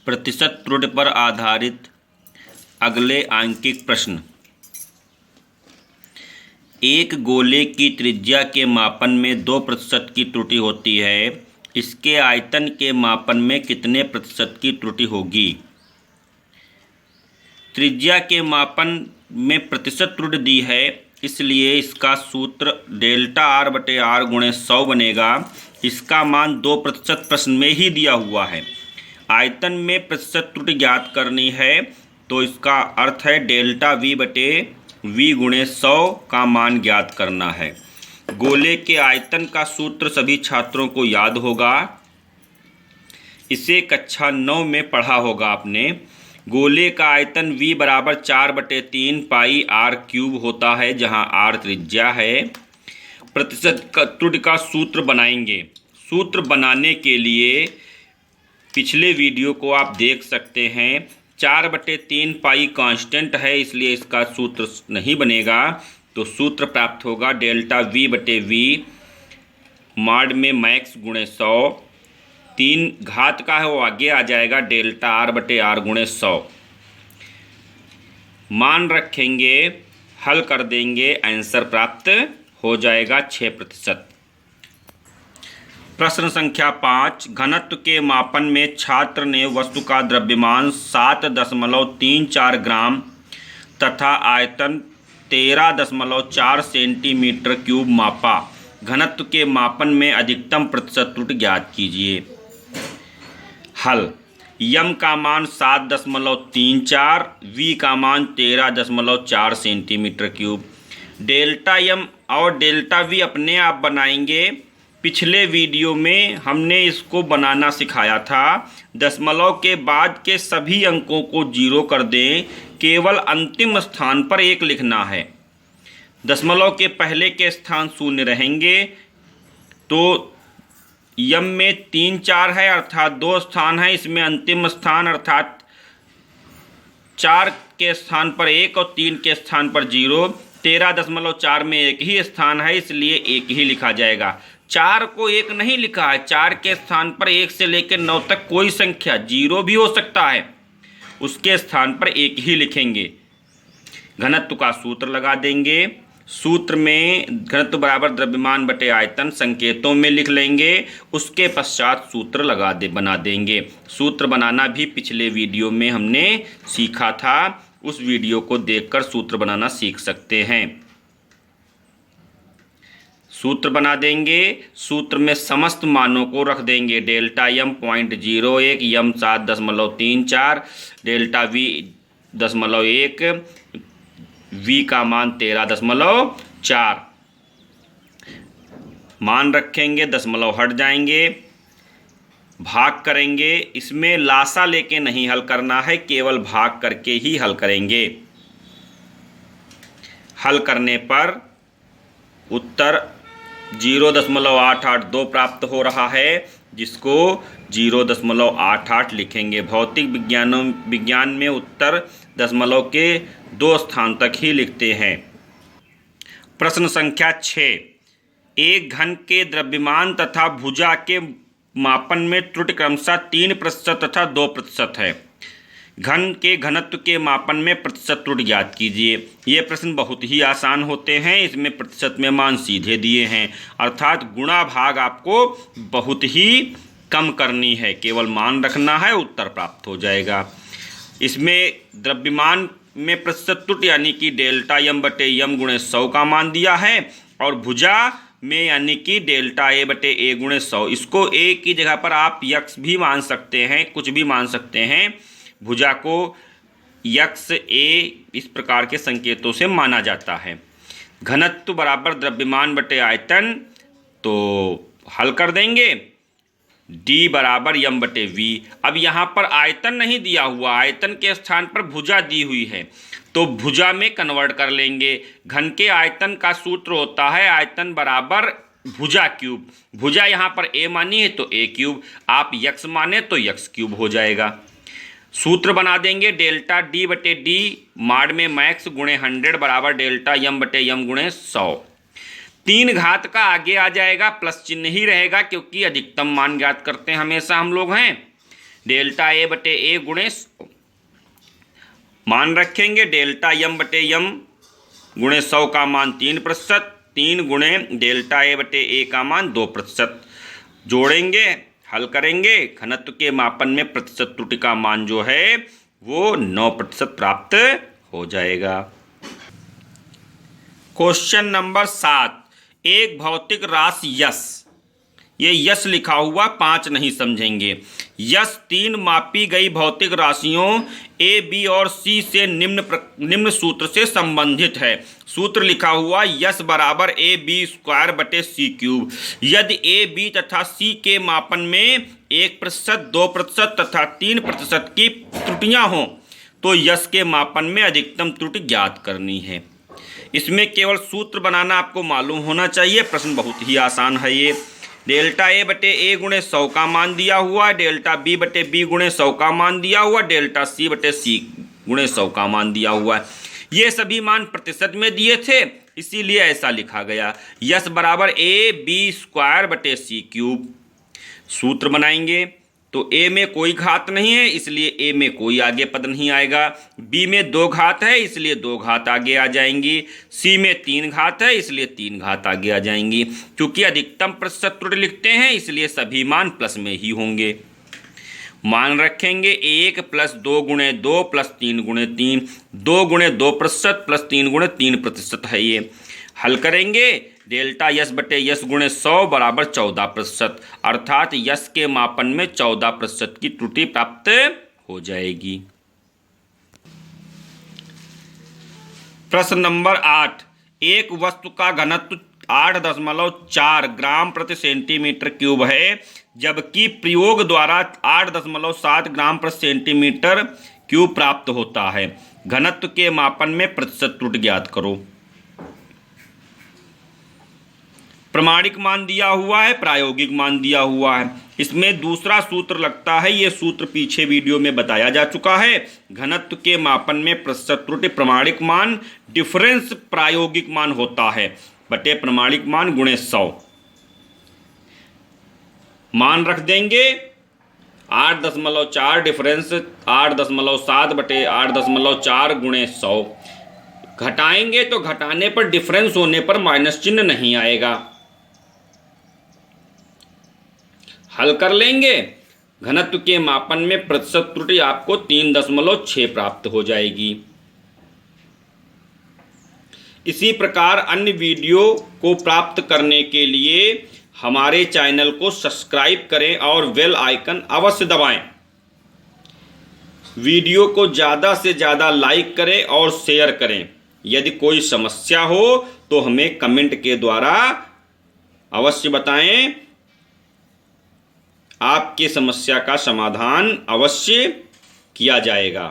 प्रतिशत त्रुटि पर आधारित अगले आंकिक प्रश्न। एक गोले की त्रिज्या के मापन में 2% की त्रुटि होती है, इसके आयतन के मापन में कितने प्रतिशत की त्रुटि होगी? त्रिज्या के मापन में प्रतिशत त्रुटि दी है, इसलिए इसका सूत्र डेल्टा आर बटे आर गुणे 100 बनेगा। इसका मान 2% प्रश्न में ही दिया हुआ है। आयतन में प्रतिशत त्रुटि ज्ञात करनी है, तो इसका अर्थ है डेल्टा वी बटे वी गुणे 100 का मान ज्ञात करना है। गोले के आयतन का सूत्र सभी छात्रों को याद होगा, इसे कक्षा 9 में पढ़ा होगा आपने। गोले का आयतन V बराबर 4/3 पाई आर क्यूब होता है, जहां आर त्रिज्या है। प्रतिशत त्रुटि का सूत्र बनाएंगे। सूत्र बनाने के लिए पिछले वीडियो को आप देख सकते हैं। 4/3 पाई कांस्टेंट है, इसलिए इसका सूत्र नहीं बनेगा। तो सूत्र प्राप्त होगा डेल्टा V बटे V मॉड में मैक्स गुणे 100। 3 घात का है वो आगे आ जाएगा, डेल्टा आर बटे आर गुणे 100। मान रखेंगे, हल कर देंगे, आंसर प्राप्त हो जाएगा 6%। प्रश्न संख्या 5। घनत्व के मापन में छात्र ने वस्तु का द्रव्यमान 7.34 ग्राम तथा आयतन 13.4 सेंटीमीटर क्यूब मापा। घनत्व के मापन में अधिकतम प्रतिशत त्रुटि ज्ञात कीजिए। हल। यम का मान 7.34, वी का मान 13.4 सेंटीमीटर क्यूब। डेल्टा यम और डेल्टा वी अपने आप बनाएंगे। पिछले वीडियो में हमने इसको बनाना सिखाया था। दशमलव के बाद के सभी अंकों को 0 कर दें, केवल अंतिम स्थान पर 1 लिखना है। दशमलव के पहले के स्थान 0 रहेंगे, तो यम में 3 4 है, अर्थात 2 स्थान है। इसमें अंतिम स्थान अर्थात 4 के स्थान पर 1 और 3 के स्थान पर 0। 13.4 में 1 ही स्थान है, इसलिए 1 ही लिखा जाएगा। 4 को 1 नहीं लिखा है। 4 के स्थान पर 1 से लेकर 9 तक कोई संख्या 0 भी हो सकता है, उसके स्थान पर 1 ही लिखेंगे। घनत्व का सूत्र लगा देंगे। सूत्र में घनत्व बराबर द्रव्यमान बटे आयतन संकेतों में लिख लेंगे। उसके पश्चात सूत्र बना देंगे। सूत्र बनाना भी पिछले वीडियो में हमने सीखा था, उस वीडियो को देखकर सूत्र बनाना सीख सकते हैं। सूत्र बना देंगे। सूत्र में समस्त मानों को रख देंगे। Delta Yama 0.01, Yama 7.34, delta we 0.1, V का मान 13.4। मान रखेंगे, दशमलव हट जाएंगे, भाग करेंगे। इसमें लासा लेके नहीं हल करना है, केवल भाग करके ही हल करेंगे। हल करने पर उत्तर 0.882 प्राप्त हो रहा है, जिसको 0.88 लिखेंगे। भौतिक विज्ञान में उत्तर दशमलव के 2 स्थान तक ही लिखते हैं। प्रश्न संख्या 6। एक घन के द्रव्यमान तथा भुजा के मापन में त्रुटि क्रमशः 3% तथा 2% है। घन के घनत्व के मापन में प्रतिशत त्रुटि ज्ञात कीजिए। ये प्रश्न बहुत ही आसान होते हैं। इसमें प्रतिशत में मान सीधे दिए हैं, अर्थात गुणा भाग आपको बहुत ही कम करनी है, केवल मान रखना है, उत्तर प्राप्त हो जाएगा। इसमें द्रव्यमान में प्रतिशत त्रुटि यानी कि डेल्टा यम बटे यम गुणे 100 का मान दिया है, और भुजा में यानी कि डेल्टा ए बटे ए गुणे 100। इसको ए की जगह पर आप यक्स भी मान सकते हैं, कुछ भी मान सकते हैं। भुजा को यक्स ए इस प्रकार के संकेतों से माना जाता है। घनत्व बराबर द्रव्यमान बटे आयतन, तो हल कर देंगे। D बराबर यम बटे वी। अब यहाँ पर आयतन नहीं दिया हुआ, आयतन के स्थान पर भुजा दी हुई है, तो भुजा में कन्वर्ट कर लेंगे। घन के आयतन का सूत्र होता है आयतन बराबर भुजा क्यूब। भुजा यहाँ पर a मानी है तो a क्यूब, आप यक्स माने तो यक्स क्यूब हो जाएगा। सूत्र बना देंगे। डेल्टा D बटे D मॉड में मैक्स गुणे 100 बराबर डेल्टा यम बटे यम गुणे 100। 3 घात का आगे आ जाएगा, प्लस चिन्ह ही रहेगा, क्योंकि अधिकतम मान ज्ञात करते हैं हमेशा हम लोग हैं। डेल्टा ए बटे ए गुणे मान रखेंगे डेल्टा यम बटे यम गुणे 100 का मान 3%, 3 गुणे डेल्टा ए बटे ए का मान 2%। जोड़ेंगे, हल करेंगे, घनत्व के मापन में प्रतिशत त्रुटि का मान जो है वो 9% प्राप्त हो जाएगा। क्वेश्चन नंबर 7, एक भौतिक राशि यश, ये यश लिखा हुआ 5 नहीं समझेंगे। यश 3 मापी गई भौतिक राशियों ए बी और सी से निम्न सूत्र से संबंधित है। सूत्र लिखा हुआ यश बराबर ए बी स्क्वायर बटे सी क्यूब। यदि ए बी तथा सी के मापन में 1%, 2% तथा 3% की त्रुटियां हों तो यश के मापन में अधिकतम त्रुटि ज्ञात करनी है। इसमें केवल सूत्र बनाना आपको मालूम होना चाहिए। प्रश्न बहुत ही आसान है ये। डेल्टा ए बटे ए गुणे 100 का मान दिया हुआ है, डेल्टा बी बटे बी गुणे 100 का मान दिया हुआ, डेल्टा सी बटे सी गुणे 100 का मान दिया हुआ है। ये सभी मान प्रतिशत में दिए थे, इसीलिए ऐसा लिखा गया। यश बराबर ए बी स्क्वायर बटे सी क्यूब। सूत्र बनाएंगे तो ए में कोई घात नहीं है, इसलिए ए में कोई आगे पद नहीं आएगा। बी में 2 घात है, इसलिए 2 घात आगे आ जाएंगी। सी में 3 घात है, इसलिए 3 घात आगे आ जाएंगी। क्योंकि अधिकतम प्रतिशत त्रुटि लिखते हैं, इसलिए सभी मान प्लस में ही होंगे। मान रखेंगे 1 प्लस 2 गुणे 2 प्लस 3 गुणे 3, 2 गुणे 2% प्लस 3 गुणे 3% है ये। हल करेंगे, डेल्टा यश बटे यश गुणे 100 बराबर 14%, अर्थात यश के मापन में 14% की त्रुटि प्राप्त हो जाएगी। प्रश्न नंबर 8, एक वस्तु का घनत्व 8.4 ग्राम प्रति सेंटीमीटर क्यूब है, जबकि प्रयोग द्वारा 8.7 ग्राम प्रति सेंटीमीटर क्यूब प्राप्त होता है। घनत्व के मापन में प्रतिशत त्रुटि ज्ञात करो। प्रमाणिक मान दिया हुआ है, प्रायोगिक मान दिया हुआ है। इसमें दूसरा सूत्र लगता है, ये सूत्र पीछे वीडियो में बताया जा चुका है। घनत्व के मापन में प्रतिशत त्रुटि प्रमाणिक मान डिफरेंस प्रायोगिक मान होता है बटे प्रमाणिक मान गुणे 100। मान रख देंगे 8.4 डिफरेंस 8.7 बटे 8.4 गुणे 100। घटाएंगे तो घटाने पर डिफरेंस होने पर माइनस चिन्ह नहीं आएगा। हल कर लेंगे, घनत्व के मापन में प्रतिशत त्रुटि आपको 3.6 प्राप्त हो जाएगी। इसी प्रकार अन्य वीडियो को प्राप्त करने के लिए हमारे चैनल को सब्सक्राइब करें और बेल आइकन अवश्य दबाएं। वीडियो को ज़्यादा से ज़्यादा लाइक करें और शेयर करें। यदि कोई समस्या हो तो हमें कमेंट के द्वारा अवश्य बताएं। आपके समस्या का समाधान अवश्य किया जाएगा।